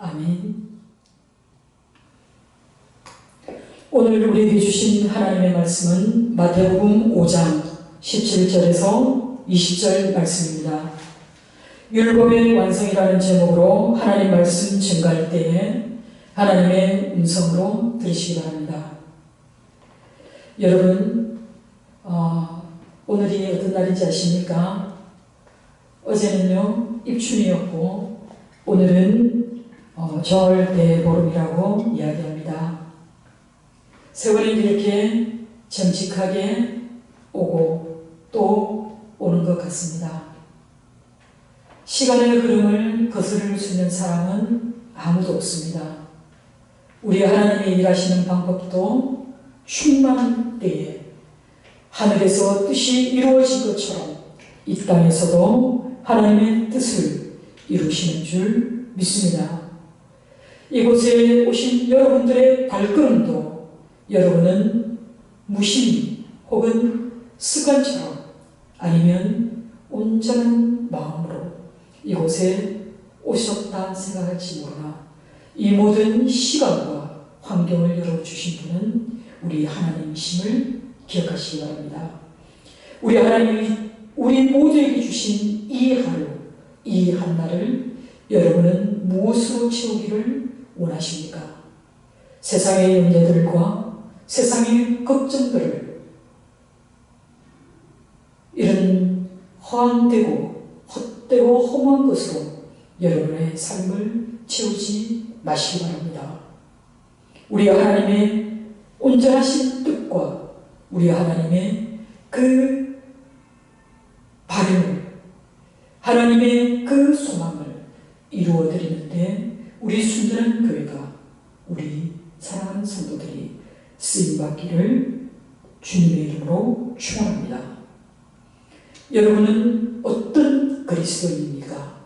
아멘. 오늘 우리에게 주신 하나님의 말씀은 마태복음 5장 17절에서 20절 말씀입니다. 율법의 완성이라는 제목으로 하나님 말씀 증가할 때에 하나님의 음성으로 들으시기 바랍니다. 여러분, 오늘이 어떤 날인지 아십니까? 어제는요 입춘이었고 오늘은 절대보름이라고 이야기합니다. 세월이 이렇게 정직하게 오고 또 오는 것 같습니다. 시간의 흐름을 거스를 수 있는 사람은 아무도 없습니다. 우리 하나님이 일하시는 방법도 충만한 때에 하늘에서 뜻이 이루어진 것처럼 이 땅에서도 하나님의 뜻을 이루시는 줄 믿습니다. 이곳에 오신 여러분들의 발걸음도 여러분은 무심 혹은 습관처럼 아니면 온전한 마음으로 이곳에 오셨다 생각할지 모르나 이 모든 시간과 환경을 열어주신 분은 우리 하나님이심을 기억하시기 바랍니다. 우리 하나님이 우리 모두에게 주신 이 하루, 이 한날을 여러분은 무엇으로 채우기를 원하십니까? 세상의 염려들과 세상의 걱정들을 이런 허황되고 헛되고 허무한 것으로 여러분의 삶을 채우지 마시기 바랍니다. 우리 하나님의 온전하신 뜻과 우리 하나님의 그 바램을 하나님의 그 소망을 이루어드리는데 우리 순전한 교회가 우리 사랑하는 성도들이 쓰임받기를 주님의 이름으로 축원합니다. 여러분은 어떤 그리스도인입니까?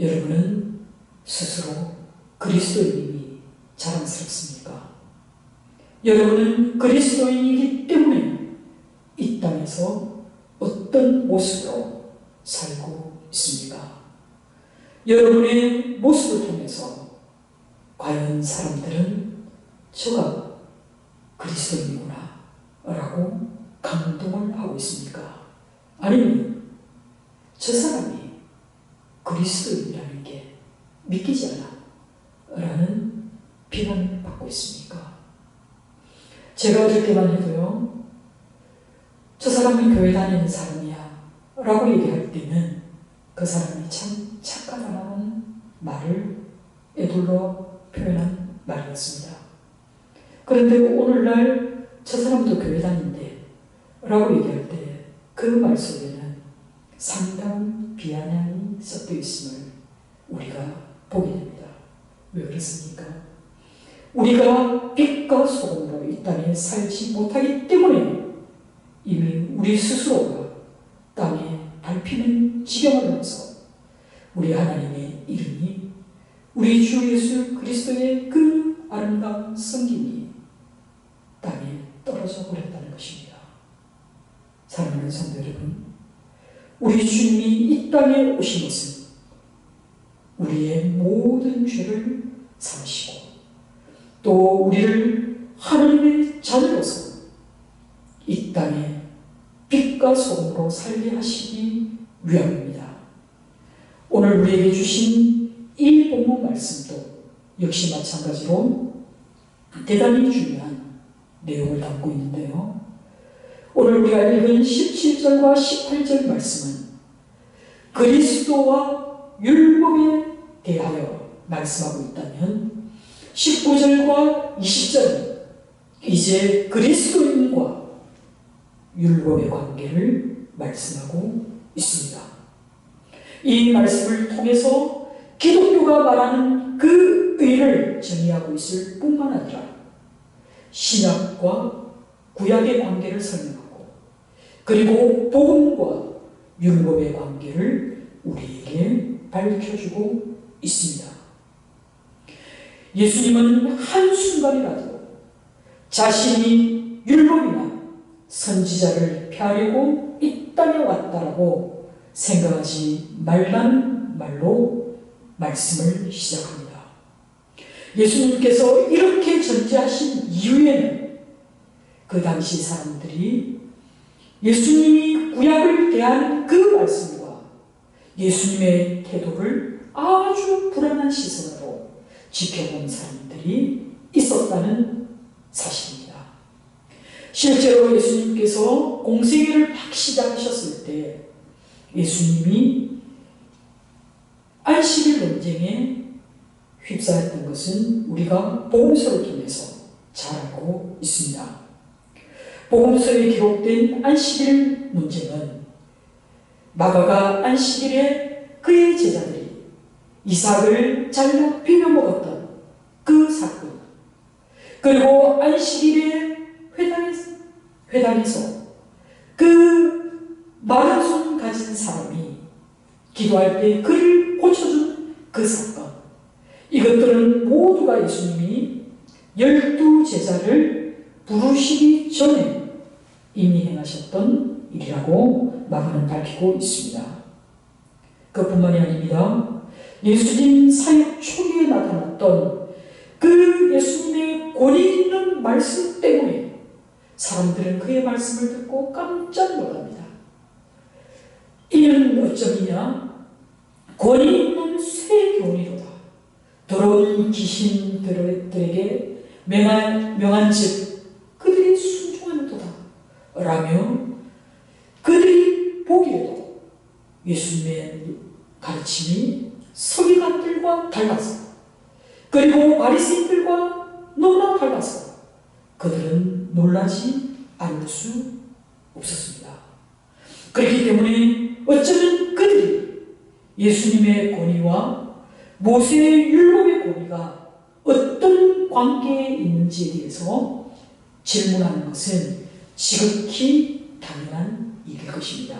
여러분은 스스로 그리스도인임이 자랑스럽습니까? 여러분은 그리스도인이기 때문에 이 땅에서 어떤 모습으로 살고 있습니까? 여러분의 모습을 통해서 과연 사람들은 저가 그리스도인이구나 라고 감동을 하고 있습니까? 아니면 저 사람이 그리스도인이라는 게 믿기지 않아 라는 비난을 받고 있습니까? 제가 어릴 때만 해도요, 저 사람은 교회 다니는 사람이야 라고 얘기할 때는 그 사람이 참 착하다는 말을 애둘러 표현한 말이었습니다. 그런데 오늘날 저 사람도 교회 다닌대 라고 얘기할 때 그 말 속에는 상당한 비아냥이 섞여 있음을 우리가 보게 됩니다. 왜 그렇습니까? 우리가 빛과 소금으로 이 땅에 살지 못하기 때문에 이미 우리 스스로가 땅에 밟히는 지경을 넘어서 우리 하나님의 이름이 우리 주 예수 그리스도의 그 아름다운 성김이 땅에 떨어져 버렸다는 것입니다. 사랑하는 성도 여러분, 우리 주님이 이 땅에 오신 것은 우리의 모든 죄를 사하시고 또 우리를 하나님의 자녀로서 이 땅에 빛과 소금으로 살게 하시기 위함입니다. 오늘 우리에게 주신 이 본문 말씀도 역시 마찬가지로 대단히 중요한 내용을 담고 있는데요. 오늘 우리가 읽은 17절과 18절 말씀은 그리스도와 율법에 대하여 말씀하고 있다면 19절과 20절은 이제 그리스도인과 율법의 관계를 말씀하고 있습니다. 이 말씀을 통해서 기독교가 말하는 그 의를 정의하고 있을 뿐만 아니라 신약과 구약의 관계를 설명하고 그리고 복음과 율법의 관계를 우리에게 밝혀주고 있습니다. 예수님은 한순간이라도 자신이 율법이나 선지자를 펴려고 이 땅에 왔다라고 생각하지 말라는 말로 말씀을 시작합니다. 예수님께서 이렇게 전제하신 이유에는 그 당시 사람들이 예수님이 구약을 대하는 그 말씀과 예수님의 태도를 아주 불안한 시선으로 지켜본 사람들이 있었다는 사실입니다. 실제로 예수님께서 공생애를 막 시작하셨을 때 예수님이 안식일 논쟁에 휩싸였던 것은 우리가 복음서를 통해서 잘 알고 있습니다. 복음서에 기록된 안식일 논쟁은 마가가 안식일에 그의 제자들이 이삭을 잘라 비벼 먹었던 그 사건, 그리고 안식일에 회당에서 그 마른 손 가진 사람이 기도할 때 그를 고쳐준 그 사건, 이것들은 모두가 예수님이 12제자를 부르시기 전에 이미 행하셨던 일이라고 마가는 밝히고 있습니다. 그뿐만이 아닙니다. 예수님 사역 초기에 나타났던 그 예수님의 권위 있는 말씀 때문에 사람들은 그의 말씀을 듣고 깜짝 놀랍니다. 이는 어쩌이냐? 권위 있는 새 교리로다. 더러운 귀신들에게 명한즉 그들이 순종하는도다 라며 그들이 보기에도 예수님의 가르침이 서기관들과 달라서, 그리고 바리새인들과 너무나 달라서 그들은 놀라지 않을 수 없었습니다. 그렇기 때문에 어쩌면 그들이 예수님의 권위와 모세의 율법의 권위가 어떤 관계에 있는지에 대해서 질문하는 것은 지극히 당연한 일일 것입니다.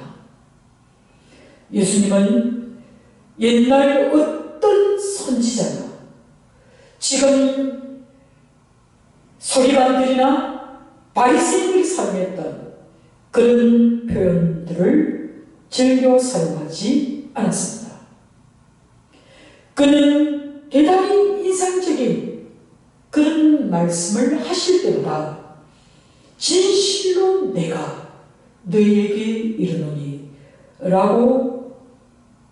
예수님은 옛날 어떤 선지자나 지금 서기관들이나 바리새인들이 사용했던 그런 표현들을 즐겨 사용하지 않았습니다. 그는 대단히 인상적인 그런 말씀을 하실 때마다 진실로 내가 너희에게 이르노니 라고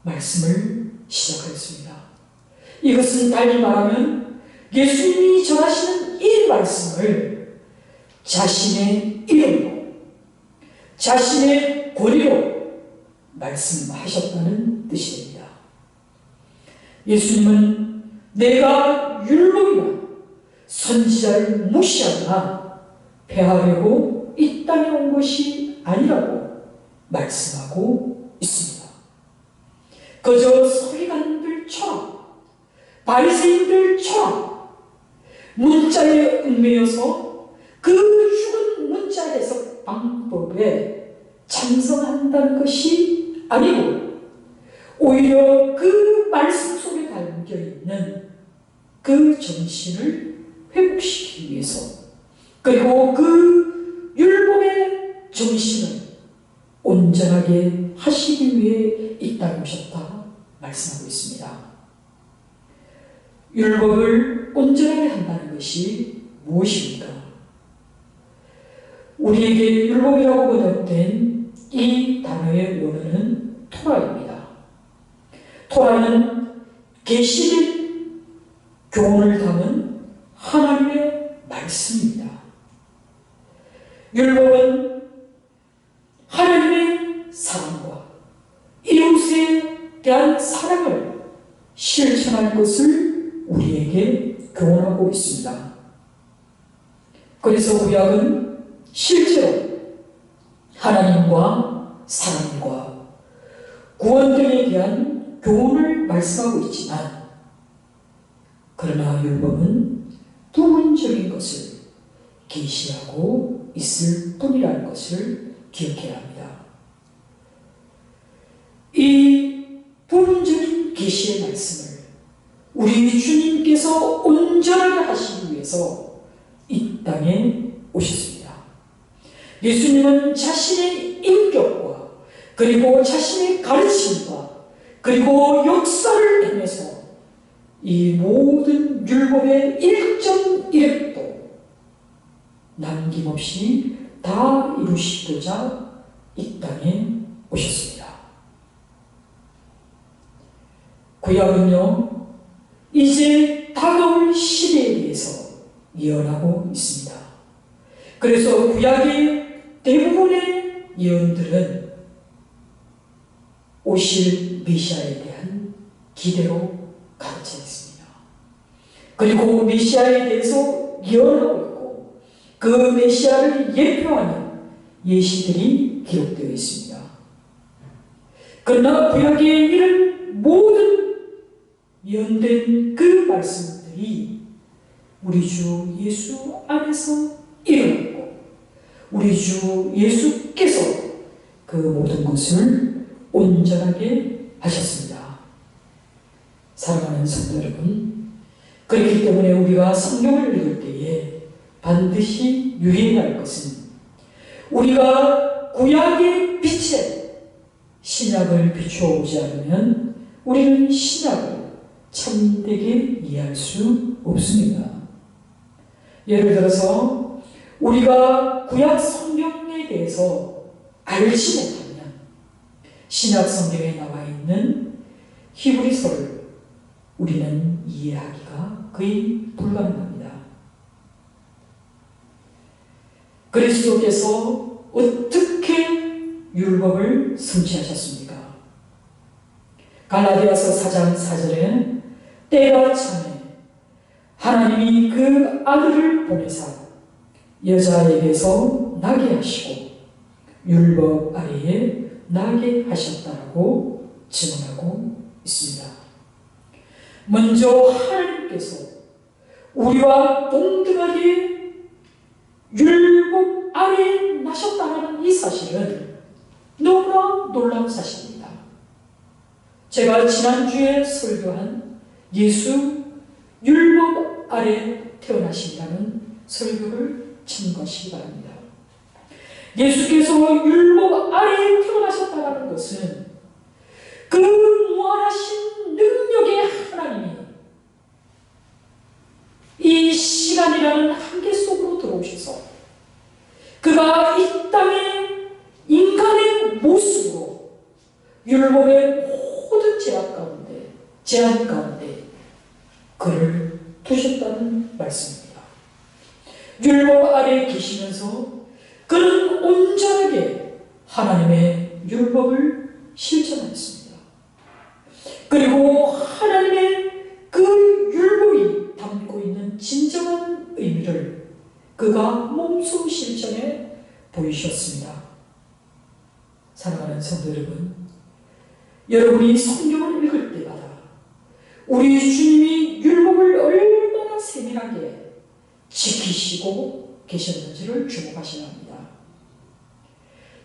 말씀을 시작하였습니다. 이것은 달리 말하면 예수님이 전하시는 이 말씀을 자신의 이름으로, 자신의 권위로 말씀하셨다는 뜻이 됩니다. 예수님은 내가 율법이나 선지자를 무시하거나 폐하려고 이 땅에 온 것이 아니라고 말씀하고 있습니다. 그저 서기관들처럼 바리새인들처럼 문자에 얽매여서 그 죽은 문자 해석 방법에 찬성한다는 것이 아니고 오히려 그 말씀 속에 담겨있는 그 정신을 회복시키기 위해서, 그리고 그 율법의 정신을 온전하게 하시기 위해 이 땅에 오셨다 말씀하고 있습니다. 율법을 온전하게 한다는 것이 무엇입니까? 우리에게 율법이라고 번역된 이 단어의 원어는 토라입니다. 토라는 계시된 교훈을 담은 하나님의 말씀입니다. 율법은 하나님의 사랑과 이웃에 대한 사랑을 실천할 것을 우리에게 교훈하고 있습니다. 그래서 구약은 실제로 하나님과 사람과 구원들에 대한 교훈을 말씀하고 있지만, 그러나 율법은 부분적인 것을 계시하고 있을 뿐이라는 것을 기억해야 합니다. 이 부분적인 계시의 말씀을 우리 주님께서 온전하게 하시기 위해서 이 땅에 오셨습니다. 예수님은 자신의 인격과 그리고 자신의 가르침과 그리고 역사를 통해서 이 모든 율법의 1.1획도 남김없이 다 이루시고자 이 땅에 오셨습니다. 구약은요, 이제 다가올 시대에 대해서 예언하고 있습니다. 그래서 구약의 대부분의 예언들은 오실 메시아에 대한 기대로 가르쳐 있습니다. 그리고 메시아에 대해서 예언하고 있고 그 메시아를 예표하는 예시들이 기록되어 있습니다. 그러나 구약의 이런 모든 예언된 그 말씀들이 우리 주 예수 안에서 일어났고 우리 주 예수께서 그 모든 것을 온전하게 하셨습니다. 사랑하는 성도 여러분, 그렇기 때문에 우리가 성경을 읽을 때에 반드시 유의해야 할 것은 우리가 구약의 빛에 신약을 비추어 보지 않으면 우리는 신약을 참되게 이해할 수 없습니다. 예를 들어서 우리가 구약 성경에 대해서 알지 못하면 신약 성경에 나와 있는 히브리서를 우리는 이해하기가 거의 불가능합니다. 그리스도께서 어떻게 율법을 성취하셨습니까? 갈라디아서 4장 4절에 때가 차매 하나님이 그 아들을 보내사 여자에게서 나게 하시고 율법 아래에 나게 하셨다라고 증언하고 있습니다. 먼저 하나님께서 우리와 동등하게 율법 아래에 나셨다는 이 사실은 너무나 놀라운 사실입니다. 제가 지난주에 설교한 예수 율법 아래 태어나신다는 설교를 참고하시기 바랍니다. 예수께서 율법 아래에 태어나셨다는 것은 그 무한하신 능력의 하나님이 이 시간이라는 한계 속으로 들어오셔서 그가 이 땅에 인간의 모습으로 율법의 모든 제한 가운데 그를 두셨다는 말씀입니다. 율법 아래에 계시면서 그는 온전하게 하나님의 율법을 실천하였습니다. 그리고 하나님의 그 율법이 담고 있는 진정한 의미를 그가 몸소 실천해 보이셨습니다. 사랑하는 성도 여러분, 여러분이 성경을 읽을 때마다 우리 주님이 율법을 얼마나 세밀하게 지키시고 계셨는지를 주목하셔야 합니다.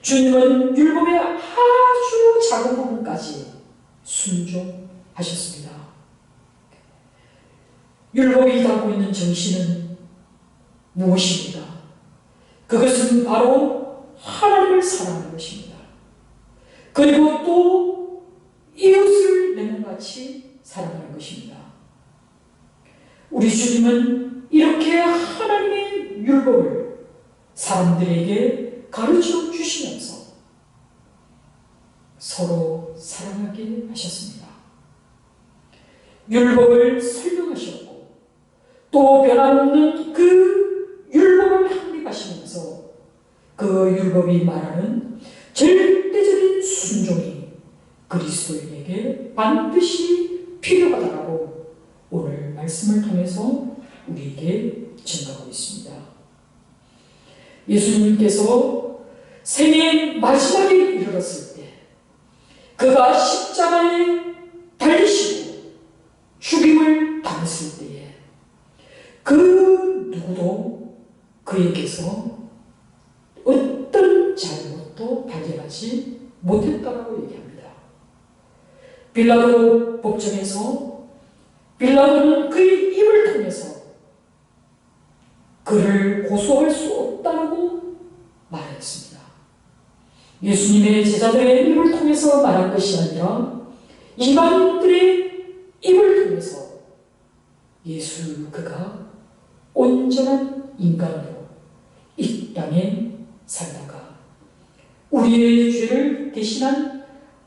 주님은 율법의 아주 작은 부분까지 순종하셨습니다. 율법이 담고 있는 정신은 무엇입니까? 그것은 바로 하나님을 사랑하는 것입니다. 그리고 또 이웃을 내 몸같이 사랑하는 것입니다. 우리 주님은 이렇게 하나님의 율법을 사람들에게 가르쳐 주시면서 서로 사랑하게 하셨습니다. 율법을 설명하셨고 또 변함없는 그 율법을 확립하시면서 그 율법이 말하는 절대적인 순종이 그리스도인에게 반드시 필요하다고 오늘 말씀을 통해서 우리에게 증거하고 있습니다. 예수님께서 생애의 마지막에 이르렀을 때 그가 십자가에 달리시고 죽임을 당했을 때에 그 누구도 그에게서 어떤 잘못도 발견하지 못했다고 얘기합니다. 빌라도 법정에서 빌라도는 그의 입을 통해서 그를 고소할 수 없다고 말했습니다. 예수님의 제자들의 입을 통해서 말한 것이 아니라 이방인들의 입을 통해서 예수 그가 온전한 인간으로 이 땅에 살다가 우리의 죄를 대신한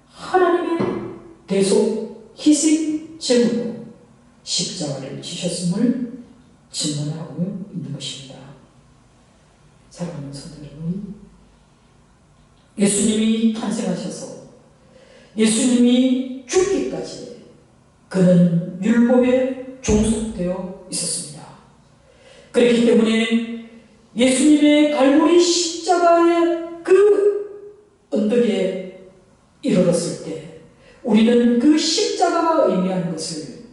하나님의 대속 희생 제물로 십자가를 지셨음을 증언하고 있는 것입니다. 사랑하는 성도 여러분, 예수님이 탄생하셔서 예수님이 죽기까지 그는 율법에 종속되어 있었습니다. 그렇기 때문에 예수님의 갈보리 십자가의 그 언덕에 이르렀을 때 우리는 그 십자가가 의미하는 것을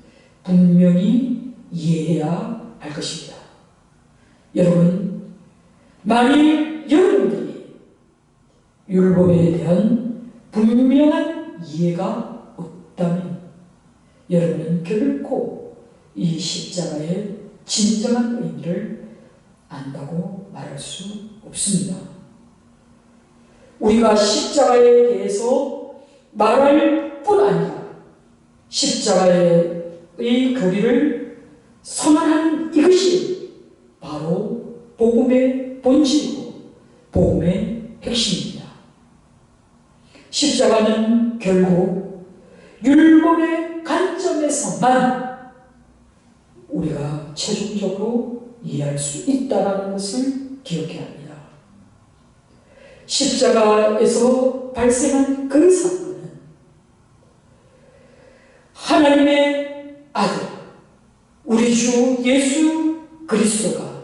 분명히 이해해야 할 것입니다. 여러분, 만일 여러분들이 율법에 대한 분명한 이해가 없다면 여러분은 결코 이 십자가의 진정한 의미를 안다고 말할 수 없습니다. 우리가 십자가에 대해서 말할 뿐 아니라 십자가의 교리를 선언한 이것이 바로 복음의 본질이고 복음의 핵심입니다. 십자가는 결국 율법의 관점에서만 우리가 최종적으로 이해할 수 있다는 것을 기억해야 합니다. 십자가에서 발생한 그 사건은 하나님의 아들, 우리 주 예수 그리스도가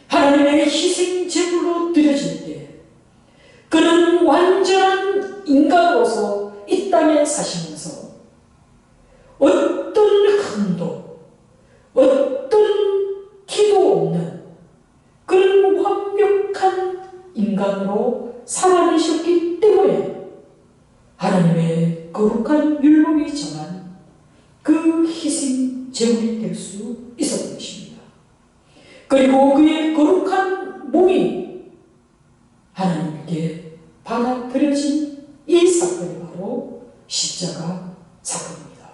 하나님의 희생 제물로 드려질 때 그는 완전한 인간으로서 이 땅에 사시면서 어떤 한도, 어떤 티도 없는 그런 완벽한 인간으로 살아내셨기 때문에 하나님의 거룩한 율법이 정한 그 희생 제물이 될 수 있었던 것입니다. 그리고 그의 거룩한 몸이 하나님께 받아들여진 이 사건이 바로 십자가 사건입니다.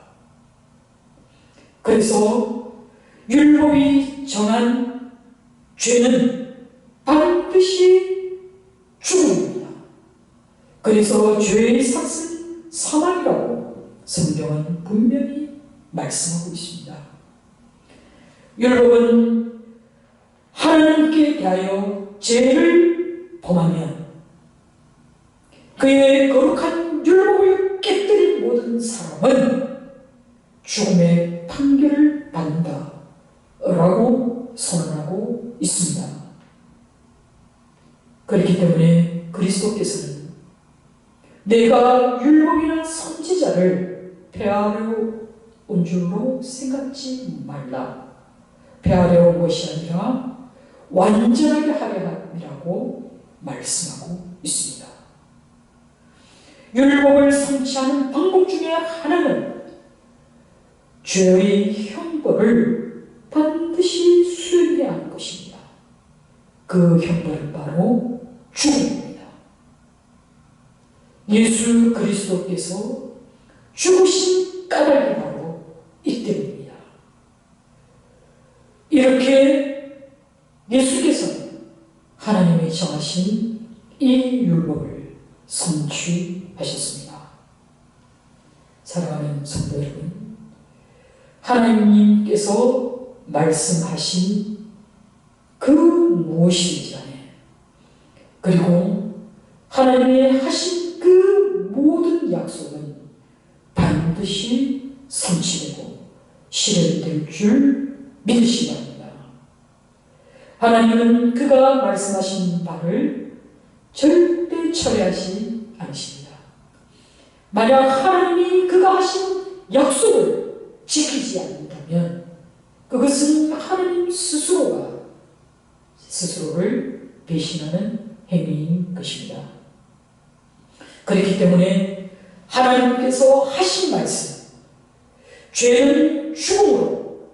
그래서 율법이 정한 죄는 반드시 죽음입니다. 그래서 죄의 삭은 사망이라고 성경은 분명히 말씀하고 있습니다. 율법은 하나님께 대하여 죄를 범하면 그의 거룩한 율법을 깨뜨린 모든 사람은 죽음의 판결을 받는다 라고 선언하고 있습니다. 그렇기 때문에 그리스도께서는 내가 율법이나 선지자를 폐하려 온 줄로 생각지 말라. 폐하려 온 것이 아니라 완전하게 하려 함이라고 말씀하고 있습니다. 율법을 성취하는 방법 중에 하나는 죄의 형벌을 반드시 수행해야 하는 것입니다. 그 형벌은 바로 죽음입니다. 예수 그리스도께서 죽으신 까닭이 바로 이 때문입니다. 이렇게 예수께서는 하나님이 정하신 이 율법을 성취하셨습니다. 사랑하는 성도 여러분, 하나님께서 말씀하신 그 무엇인지 간에 그리고 하나님이 하신 그 모든 약속은 반드시 성취되고 실현될 줄 믿으시기 바랍니다. 하나님은 그가 말씀하신 바를 절대 철회하지 않으십니다. 만약 하나님이 그가 하신 약속을 지키지 않는다면 그것은 하나님 스스로가 스스로를 배신하는 행위인 것입니다. 그렇기 때문에 하나님께서 하신 말씀, 죄는 죽음으로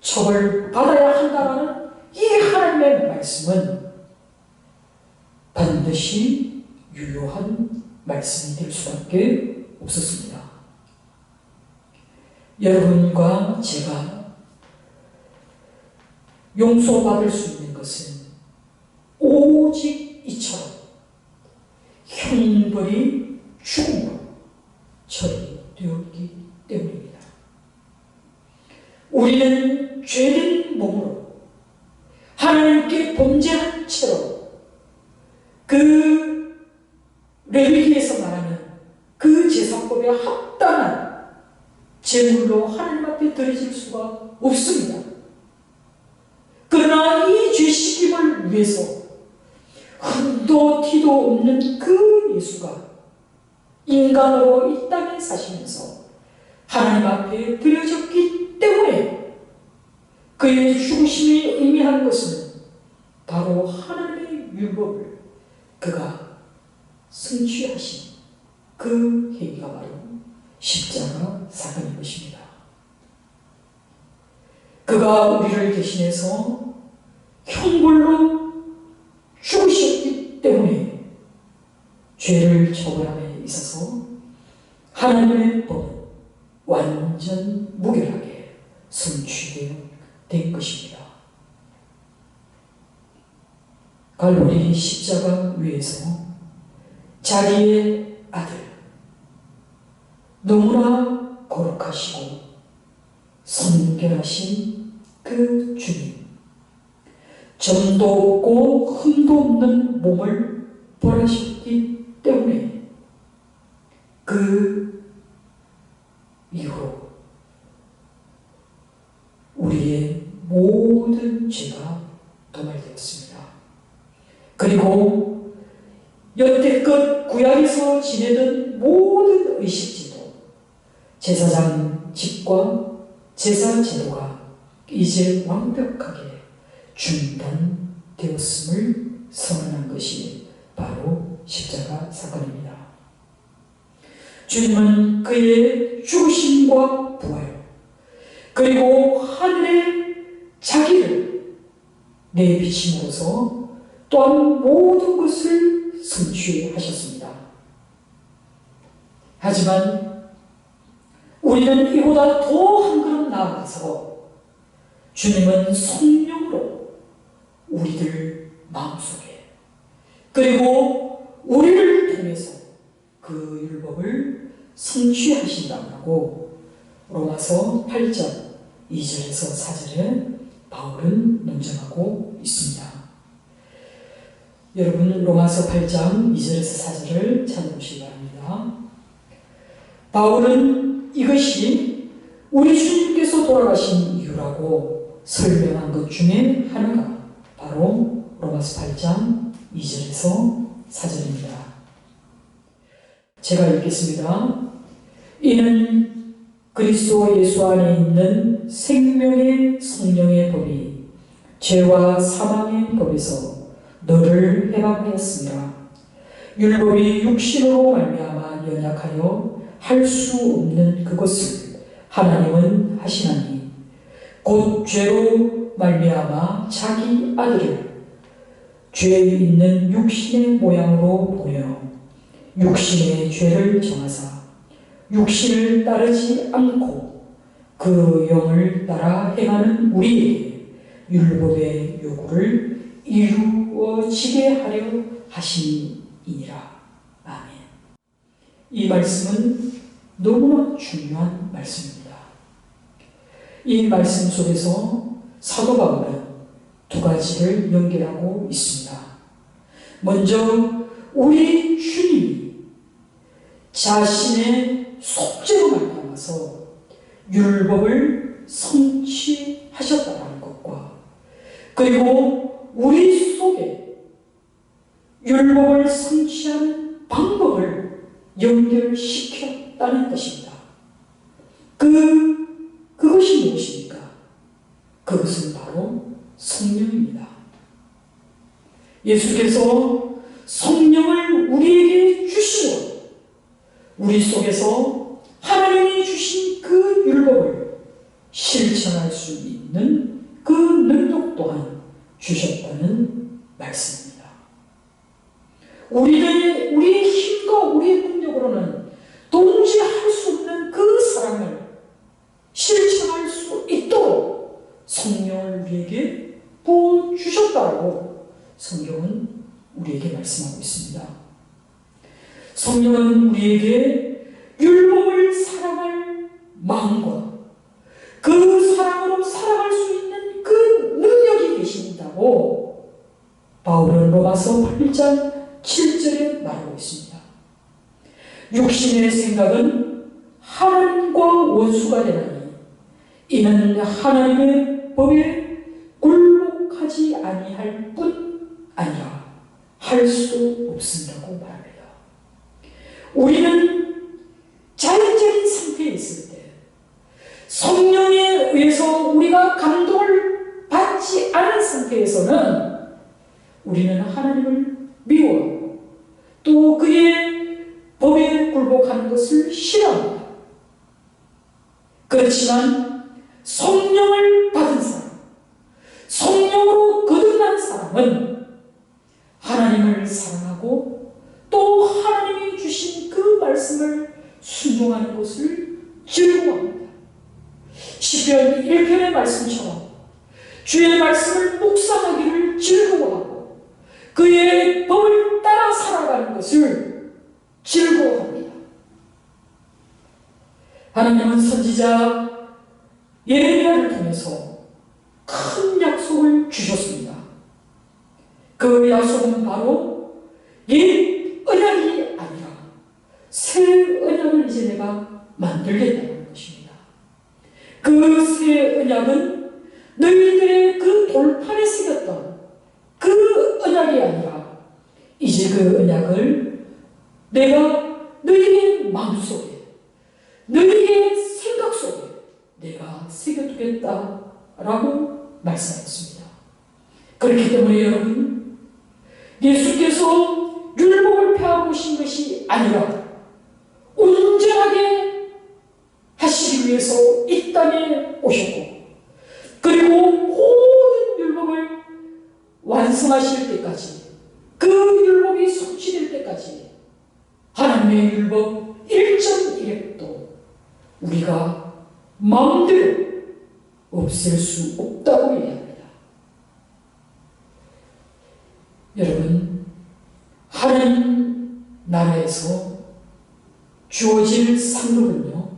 처벌받아야 한다는 이 하나님의 말씀은 반드시 유효한 말씀이 될 수밖에 없었습니다. 여러분과 제가 용서받을 수 있는 것은 오직 이처럼 형벌이 죽음으로 처리되었기 때문입니다. 우리는 죄된 몸으로 하나님께 범죄한 채로 그 레위기에서 말하는 그 제사법에 합당한 제물로 하나님 앞에 드려질 수가 없습니다. 그러나 이 죄 씻김을 위해서 흠도 티도 없는 그 예수가 인간으로 이 땅에 사시면서 하나님 앞에 드려졌기 때문에 그의 죽으심이 의미하는 것은 바로 하나님의 율법을 그가 성취하신 그 행위가 바로 십자가 사건인 것입니다. 그가 우리를 대신해서 형벌로 죽으셨기 때문에 죄를 처벌함에 있어서 하나님의 법은 완전 무결하게 성취되어 된 것입니다. 갈보리 십자가 위에서 자기의 아들, 너무나 거룩하시고 성결하신 그 주님, 점도 없고 흠도 없는 몸을 벌하셨기 때문에 그 이후로 우리의 모든 죄가 도말되었습니다. 그리고 여태껏 구약에서 지내던 모든 의식제도, 제사장직과 제사제도가 이제 완벽하게 중단되었음을 선언한 것이 바로 십자가 사건입니다. 주님은 그의 죽으심과 부활, 그리고 하늘에 자기를 내비침으로써 또한 모든 것을 성취하셨습니다. 하지만 우리는 이보다 더 한 걸음 나아가서 주님은 성령으로 우리들 마음속에 그리고 우리를 통해서 그 율법을 성취하신다고 로마서 8장 2절에서 4절에 바울은 논증하고 있습니다. 여러분 로마서 8장 2절에서 4절을 찾아보시기 바랍니다. 바울은 이것이 우리 주님께서 돌아가신 이유라고 설명한 것 중에 하나가 바로 로마서 8장 2절에서 4절입니다. 제가 읽겠습니다. 이는 그리스도 예수 안에 있는 생명의 성령의 법이 죄와 사망의 법에서 너를 해방하였으니라. 율법이 육신으로 말미암아 연약하여 할 수 없는 그것을 하나님은 하시나니 곧 죄로 말미암아 자기 아들을 죄 있는 육신의 모양으로 보내어 육신의 죄를 정하사 육신을 따르지 않고 그 영을 따라 행하는 우리에게 율법의 요구를 이루어지게 하려 하시니라. 아멘. 이 말씀은 너무나 중요한 말씀입니다. 이 말씀 속에서 사도 바울은 두 가지를 연결하고 있습니다. 먼저 우리 주님이 자신의 속죄로 말미암아서 율법을 성취하셨다는 것과 그리고 우리 속에 율법을 성취하는 방법을 연결시켰다는 것입니다. 그것이 무엇입니까? 그것은 바로 성령입니다. 예수께서 성령을 우리에게 주시고 우리 속에서 하나님이 주신 그 율법을 실천할 수 있는 그 능력 또한 주셨다는 말씀입니다. 우리의 힘과 우리의 능력으로는 도무지 할 수 없는 그 사랑을 실천할 수 있도록 성령을 우리에게 하시라고 성경은 우리에게 말씀하고 있습니다. 성경은 우리에게 율법을 사랑할 마음과 그 사랑으로 살아갈 수 있는 그 능력이 계신다고 바울은 로마서 8장 7절에 말하고 있습니다. 육신의 생각은 하나님과 원수가 되나니 이는 하나님의 법에 굴복하지 아니할 뿐 아니라 할 수 없음이라고 말합니다. 우리는 자연적인 상태에 있을 때 성령에 의해서 우리가 감동을 받지 않은 상태에서는 우리는 하나님을 미워하고 또 그의 법에 굴복하는 것을 싫어합니다. 그렇지만 성령을 받은 사람, 성령으로 거듭난 사람은 하나님을 사랑하고 또 하나님이 주신 그 말씀을 순종하는 것을 즐거워합니다. 시편 1편의 말씀처럼 주의 말씀을 묵상하기를 즐거워하고 그의 법을 따라 살아가는 것을 즐거워합니다. 하나님은 선지자 예레미야를 통해서 큰 약속을 주셨습니다. 그 약속은 바로 옛 언약이 아니라 새 언약을 이제 내가 만들겠다는 것입니다. 그 새 언약은 너희들의 그 돌판에 새겼던 그 언약이 아니라 이제 그 언약을 내가 너희의 마음속에 너희의 생각 속에 내가 새겨두겠다라고 말씀하셨습니다. 그렇기 때문에 여러분, 예수께서 율법을 폐하러 오신 것이 아니라 온전하게 하시기 위해서 이 땅에 오셨고 그리고 모든 율법을 완성하실 때까지 그 율법이 성취될 때까지 하나님의 율법 1.1획도 우리가 마음대로 없앨 수 없다고 얘기합니다. 여러분, 하나님 나라에서 주어질 상급은요,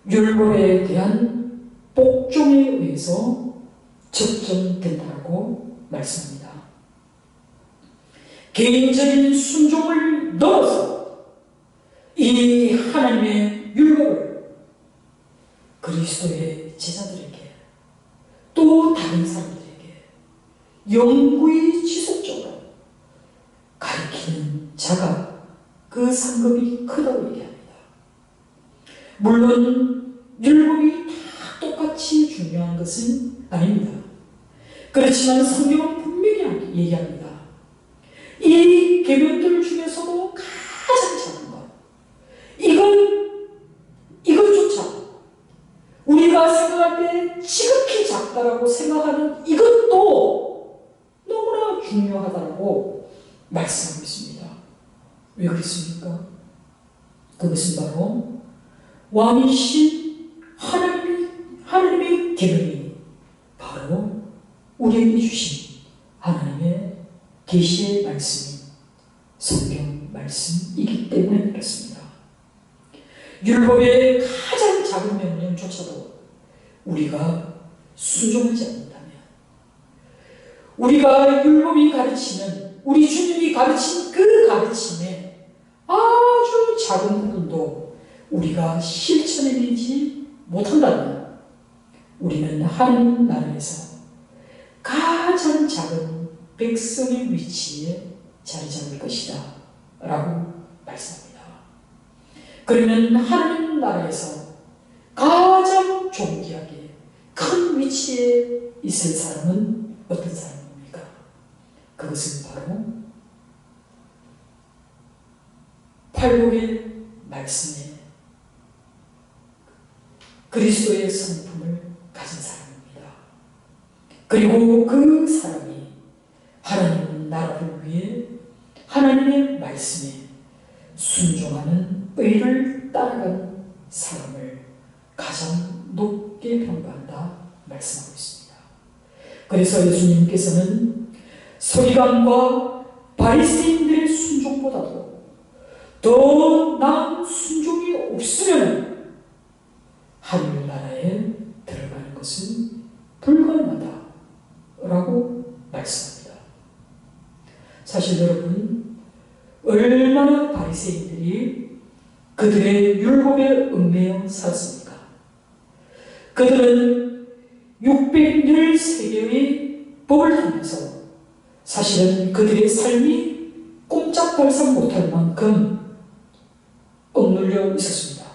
율법에 대한 복종에 의해서 적정된다고 말씀합니다. 개인적인 순종을 넘어서 이 하나님의 율법을 그리스도의 제자들에게 또 다른 사람들에게 영구히 지속적으로 가르치는 자가 그 상급이 크다고 얘기합니다. 물론 율법이 다 똑같이 중요한 것은 아닙니다. 그렇지만 성경은 분명히 얘기합니다. 이 계명들 중에서도 가장 작은 것, 이것조차 우리가 생각할 때 지극히 작다라고 생각하는 이것도 너무나 중요하다고 말씀하고 있습니다. 왜 그렇습니까? 그것은 바로 왕이신 하나님의 계명이 바로 우리에게 주신 하나님의 계시의 말씀이 성경 말씀이기 때문에 그렇습니다. 율법의 가장 작은 명령조차도 우리가 순종하지 않는다면, 우리가 율법이 가르치는, 우리 주님이 가르친 그 가르침에 아주 작은 부분도 우리가 실천해내지 못한다면 우리는 하나님 나라에서 가장 작은 백성의 위치에 자리 잡을 것이다 라고 말씀합니다. 그러면 하나님 나라에서 가장 존귀하게 큰 위치에 있을 사람은 어떤 사람입니까? 그것은 바로 팔복의 말씀에 그리스도의 성품을 가진 사람입니다. 그리고 그 사람이 하나님 나라를 위해 하나님의 말씀에 순종하는 의를 따라가는 사람을 가장 높게 평가한다 말씀하고 있습니다. 그래서 예수님께서는 서기관과 바리새인들의 순종보다도 더 나은 순종이 없으면 하늘나라에 들어가는 것은 불가능하다라고 말씀합니다. 사실 여러분, 얼마나 바리새인들이 그들의 율법에 얽매여 살았습니까? 그들은 613개의 법을 통해서 사실은 그들의 삶이 꼼짝달싹 못할 만큼 억눌려 있었습니다.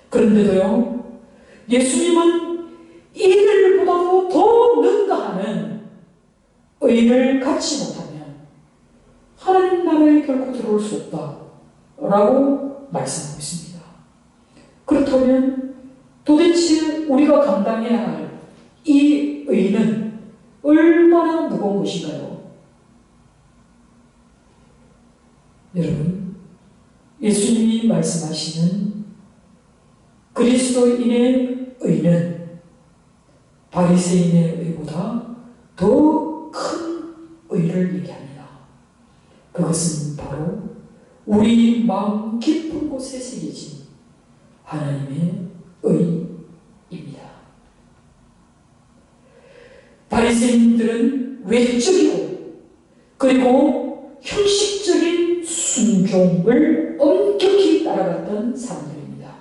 그런데도요, 예수님은 이들보다도 더 능가하는 의를 갖지 못하면 하나님 나라에 결코 들어올 수 없다라고 말씀하고 있습니다. 그렇다면 도대체 우리가 감당해야 할 이 의는 얼마나 무거운 것인가요? 여러분, 예수님이 말씀하시는 그리스도인의 의는 바리새인의 의보다 더 큰 의를 얘기합니다. 그것은 바로 우리 마음 깊은 곳에 새겨진 하나님의 의입니다. 바리새인들은 외적이고 그리고 형식적인 순종을 엄격히 따라갔던 사람들입니다.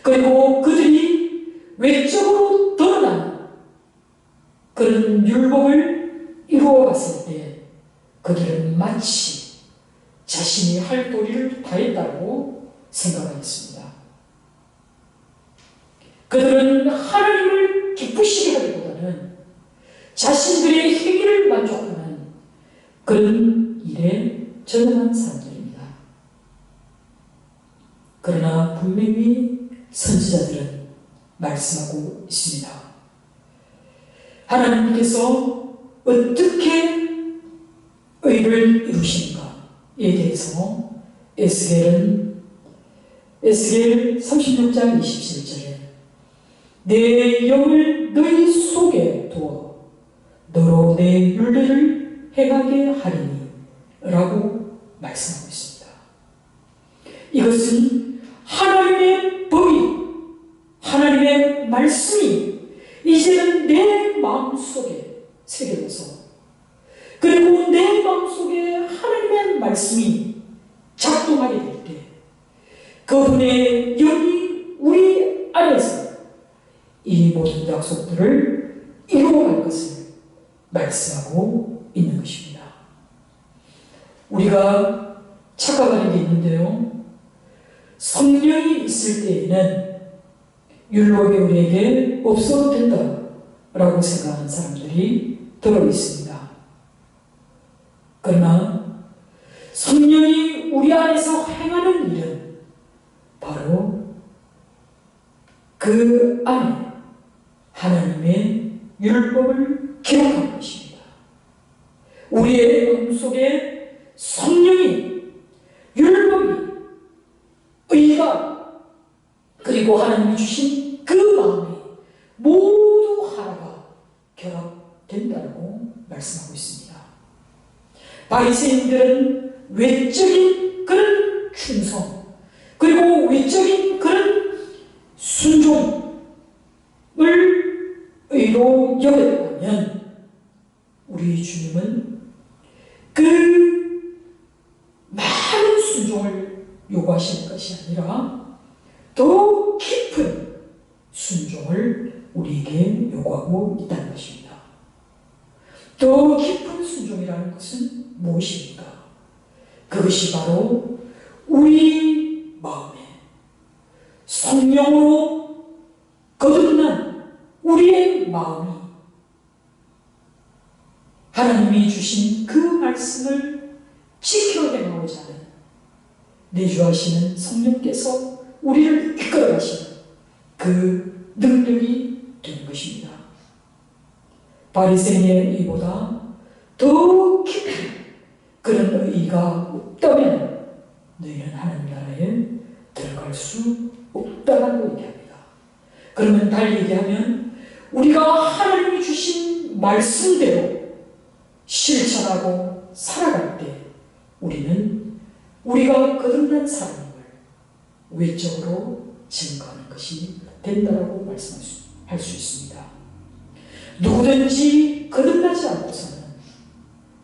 그리고 그들이 외적으로 드러난 그런 율법을 이루어갔을 때 그들은 마치 자신이 할 도리를 다했다고 생각하였습니다. 그들은 하나님을 기쁘시게 하기보다는 자신들의 행위를 만족하는 그런 일에 전념한 사람들입니다. 그러나 분명히 선지자들은 말씀하고 있습니다. 하나님께서 어떻게 의를 이루시는가에 대해서 에스겔 36장 27절에 내 영을 너희 속에 두어 너로 내 율례를 행하게 하리니 라고 말씀하고 있습니다. 이것은 하나님의 법이, 하나님의 말씀이 이제는 내 마음속에 새겨져서 그리고 내 마음속에 하나님의 말씀이 작동하게 될 때 그분의 영이 우리 안에서 이 모든 약속들을 이루어갈 것을 말씀하고 있는 것입니다. 우리가 착각하는 게 있는데요. 성령이 있을 때에는 율법이 우리에게 없어도 된다라고 생각하는 사람들이 들어있습니다. 그러나 성령이 우리 안에서 행하는 일은 바로 그 안에 하나님의 율법을 기록한 것입니다. 우리의 마음속에 성령이, 율법이, 의가 그리고 하나님이 주신 그 마음이 모두 하나가 결합된다고 말씀하고 있습니다. 바리새인들은 외적인 그런 충성 그리고 외적인 그런 순종을 의로 여겼다면 우리 주님은 그 많은 순종을 요구하시는 것이 아니라 더 깊은 순종을 우리에게 요구하고 있다는 것입니다. 더 깊은 순종이라는 것은 무엇입니까? 그것이 바로 우리 마음에 성령으로 거듭난 우리의 마음이 하나님이 주신 그 말씀을 지켜 행하고자 하는 내주하시는 성령께서 우리를 이끌어 가시는 그 능력이 되는 것입니다. 바리새인의 의보다 더 깊은 그런 의가 없다면 너희는 하나님 나라에 들어갈 수 없다라고 얘기합니다. 그러면 달리 얘기하면 우리가 하나님이 주신 말씀대로 실천하고 살아갈 때 우리는 우리가 거듭난 사람임을 외적으로 증거하는 것이 된다라고 말씀할 수 있습니다. 누구든지 거듭나지 않고서는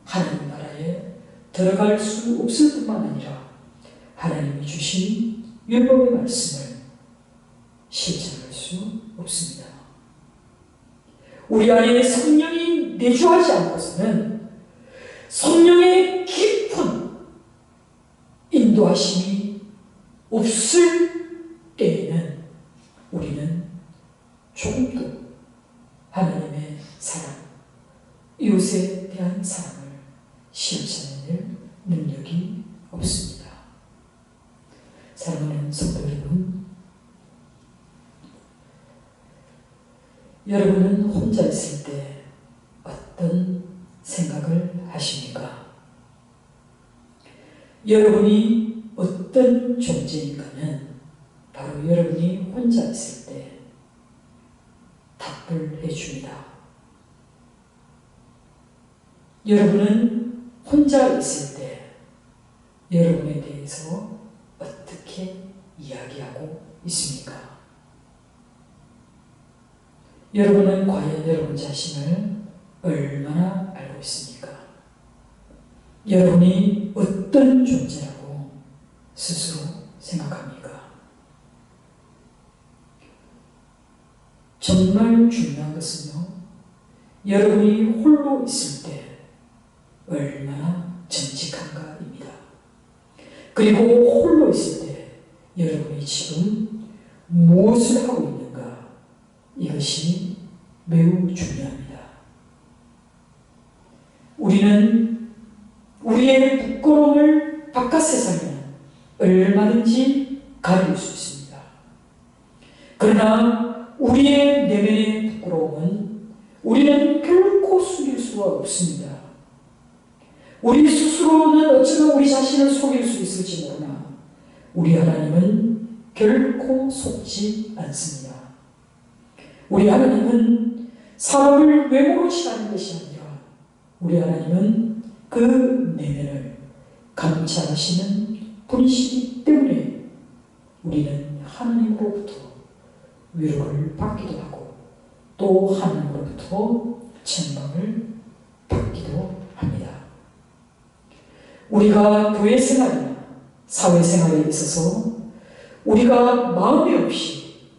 하나님 나라에 들어갈 수 없을 뿐만 아니라 하나님이 주신 율법의 말씀을 실천할 수 없습니다. 우리 안에 성령이 내주하지 않고서는 성령의 깊은 인도하심이 없을 때에는 우리는 조금도 하나님의 사랑, 이웃에 대한 사랑을 실천해낼 능력이 없습니다. 사랑하는 성도 여러분, 여러분은 혼자 있을 때 어떤 생각을 하십니까? 여러분이 어떤 존재인가는 바로 여러분이 혼자 있을 때 답을 해줍니다. 여러분은 혼자 있을 때 여러분에 대해서 어떻게 이야기하고 있습니까? 여러분은 과연 여러분 자신을 얼마나 알고 있습니까? 여러분이 어떤 존재라고 스스로 생각합니까? 정말 중요한 것은요, 여러분이 홀로 있을 때 얼마나 정직한가입니다. 그리고 홀로 있을 때 여러분이 지금 무엇을 하고 있는가, 이것이 매우 중요합니다. 우리는 우리의 부끄러움을 바깥 세상에 얼마든지 가릴 수 있습니다. 그러나 우리의 내면의 부끄러움은 우리는 결코 숨길 수가 없습니다. 우리 스스로는 어쩌면 우리 자신을 속일 수 있을지 모르나 우리 하나님은 결코 속지 않습니다. 우리 하나님은 사람을 외모로 취하는 것이 아니라 우리 하나님은 그 내면을 감찰하시는 분이시기 때문에 우리는 하나님으로부터 위로를 받기도 하고 또 하나님으로부터 책망을 받기도 합니다. 우리가 교회 생활이나 사회 생활에 있어서 우리가 마음이 없이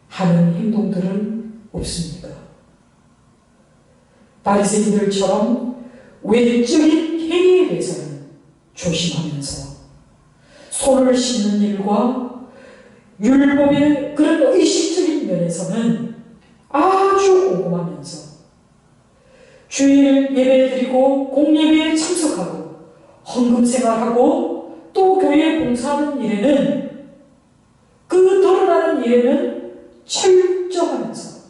하는 행동들은 없습니까? 바리새인들처럼 외적인 행위에 대해서는 조심하면서 손을 씻는 일과 율법의 그런 의식적인 면에서는 아주 꼼꼼하면서 주일 예배드리고 공예배에 참석하고 헌금 생활하고 또 교회 봉사하는 일에는 그 드러나는 일에는 철저하면서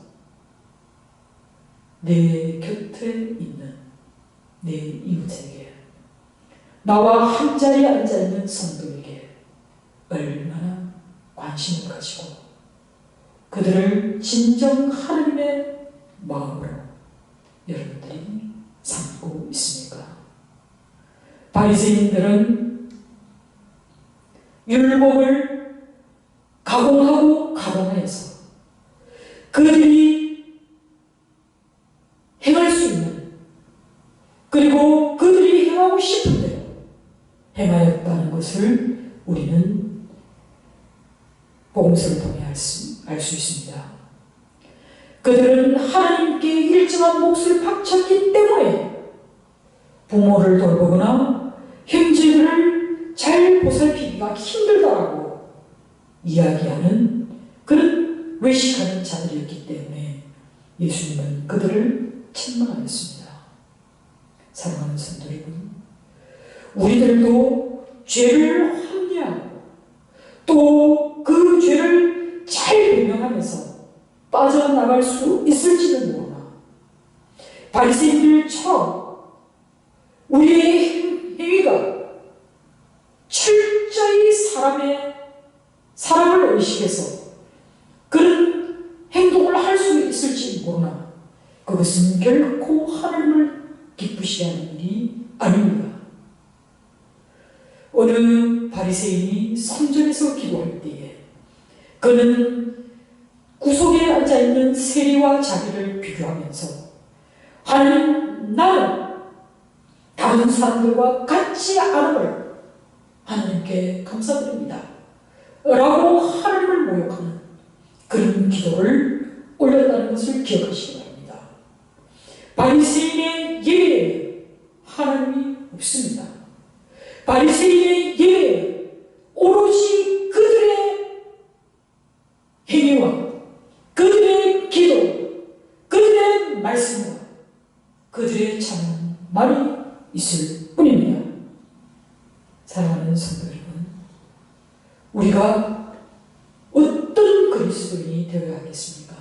내 곁에 있는 내 이웃에게 나와 한자리에 앉아있는 성도에게 얼마나 관심을 가지고 그들을 진정 하나님의 마음으로 여러분들이 삼고 있습니까? 바리새인들은 율법을 가공하고 가공해서 그들이 행할 수 있는 그리고 그들이 행하고 싶은 대로 행하였다는 것을 우리는 복음서를 통해 알 수 있습니다. 그들은 하나님께 일정한 몫을 바쳤기 때문에 부모를 돌보거나 형제들을 잘 보살피기가 힘들다라고 이야기하는 그런 외식하는 자들이었기 때문에 예수님은 그들을 책망하였습니다. 사랑하는 성도 여러분, 우리들도 죄를 합리하고 또 그 죄를 잘 변명하면서 빠져나갈 수 있을지는 모르나 바리새인들처럼 우리의 행위가 철저히 사람을 의식해서 그런 행동을 할 수 있을지 모르나 그것은 결코 하나님을 기쁘시게 하는 일이 아닙니다. 어느 바리새인이 성전에서 기도할 때에 그는 구석에 앉아있는 세리와 자기를 비교하면서 하나님, 나는 다른 사람들과 같지 않음을 하나님께 감사드립니다 라고 하나님을 모욕하는 그런 기도를 올렸다는 것을 기억하시기 바랍니다. 바리새인의 예에 하나님이 없습니다. 바리새인의 예에 오로지 그들의 행위와 그들의 기도, 그들의 말씀과 그들의 참 말이 있을 뿐입니다. 사랑하는 성도 여러분, 우리가 어떤 그리스도인이 되어야 하겠습니까?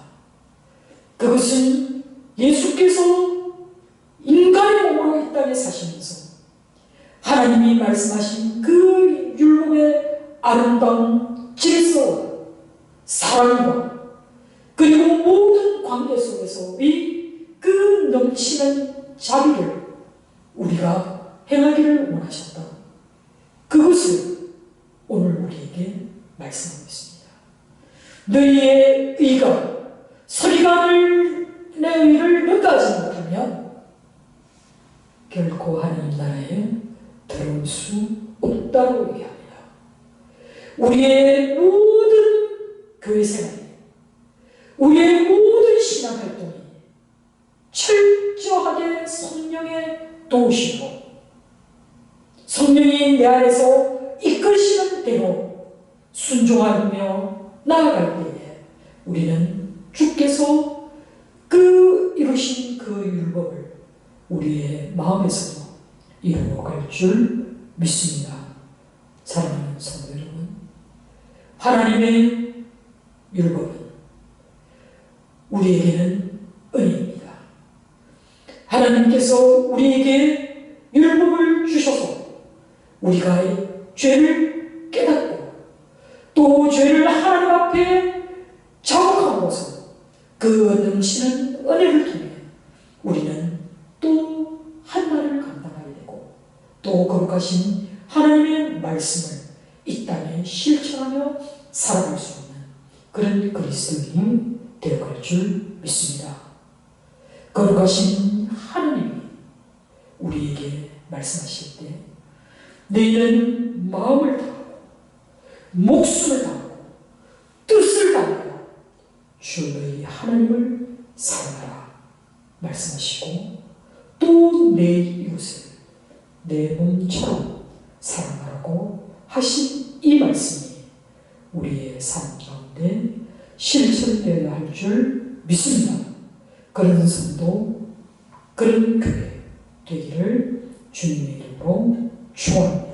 그것은 예수께서 인간의 몸으로 이 땅에 사시면서 하나님이 말씀하신 그 율법의 아름다운 질서와 사랑과 그리고 모든 관계 속에서의 그 넘치는 자비를 우리가 행하기를 원하셨다. 그것을 오늘 우리에게 말씀하고 있습니다. 너희의 의가 서기관의 의를 능가하지 못하면 결코 하나님 나라에 들어올 수 없다고 얘기합니다. 우리의 모든 교회 생활, 우리의 모든 신앙 활동이 철저하게 성령의 도우심으로 성령이 내 안에서 이끄시는 대로 순종하며 나아갈 때에 우리는 주께서 그 이루신 그 율법을 우리의 마음에서도 이루어갈 줄 믿습니다. 사랑하는 성도 여러분, 하나님의 율법은 우리에게는 은혜입니다. 하나님께서 우리에게 율법을 주셔서 우리가 죄를 깨닫고 또 죄를 하나님 앞에 자복함으로써 그 넘치는 은혜를 통해 우리는 또 한나를 감당하게 되고 또 거룩하신 하나님의 말씀을 이 땅에 실천하며 살아갈 수 있는 그런 그리스도인이 되어갈 줄 믿습니다. 거룩하신 하나님이 우리에게 말씀하실 때 너희는 마음을 다하고 목숨을 다하고 뜻을 다하여 주 너희 하나님을 사랑하라 말씀하시고 또 내 이웃을 내 몸처럼 사랑하라고 하신 이 말씀이 우리의 삶 가운데 실천되어야 할 줄 믿습니다. 그런 성도, 그런 교회 되기를 주님의 이름으로 축원합니다.